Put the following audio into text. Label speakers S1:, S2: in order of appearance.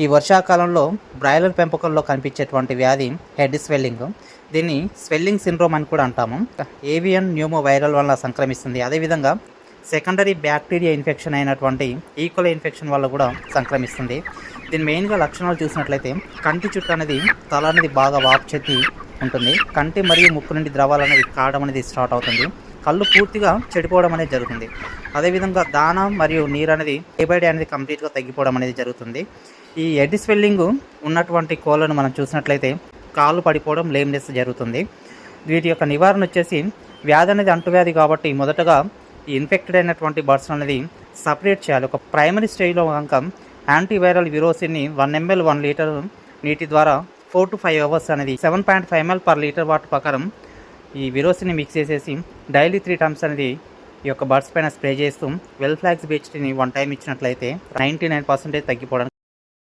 S1: ఈ వర్షాకాలంలో బ్రాయిలర్ పెంపకంలో కనిపించేటువంటి వ్యాధి హెడ్ స్వెల్లింగ్. దీన్ని స్వెల్లింగ్ సిండ్రోమ్ అని కూడా అంటాము. ఏవియన్ న్యూమో వైరల్ వల్ల సంక్రమిస్తుంది. అదేవిధంగా సెకండరీ బ్యాక్టీరియా ఇన్ఫెక్షన్ అయినటువంటి ఈకోలై ఇన్ఫెక్షన్ వల్ల కూడా సంక్రమిస్తుంది. దీని మెయిన్గా లక్షణాలు చూసినట్లయితే కంటి చుట్టూ అనేది తల అనేది బాగా వాపు చెంది ఉంటుంది. కంటి మరియు ముక్కు నుండి ద్రవాలు అనేది కావడం అనేది స్టార్ట్ అవుతుంది. కళ్ళు పూర్తిగా చెడిపోవడం అనేది జరుగుతుంది. అదేవిధంగా దాన మరియు నీరు అనేది డే బై డే అనేది కంప్లీట్గా తగ్గిపోవడం అనేది జరుగుతుంది. ఈ హెడ్ స్వెల్లింగ్ ఉన్నటువంటి కోళ్ళను మనం చూసినట్లయితే కాళ్ళు పడిపోవడం, లేమ్నెస్ జరుగుతుంది. వీటి యొక్క నివారణ వచ్చేసి వ్యాధి అనేది అంటువ్యాధి కాబట్టి మొదటగా ఈ ఇన్ఫెక్టెడ్ అయినటువంటి బర్డ్స్ అనేది సపరేట్ చేయాలి. ఒక ప్రైమరీ స్టేజ్లో కనుక యాంటీవైరల్ విరోసిన్ని 1 ml 1 లీటర్ నీటి ద్వారా 4 to 5 hours అనేది 7.5 ml per లీటర్ వాటర్ ప్రకారం ఈ విరోసిన్ని మిక్స్ చేసేసి డైలీ 3 times అనేది ఈ యొక్క బర్డ్స్ పైన స్ప్రే చేస్తూ వెల్ ఫ్లాక్స్ బీచ్ని 1 time ఇచ్చినట్లయితే 99% తగ్గిపోవడానికి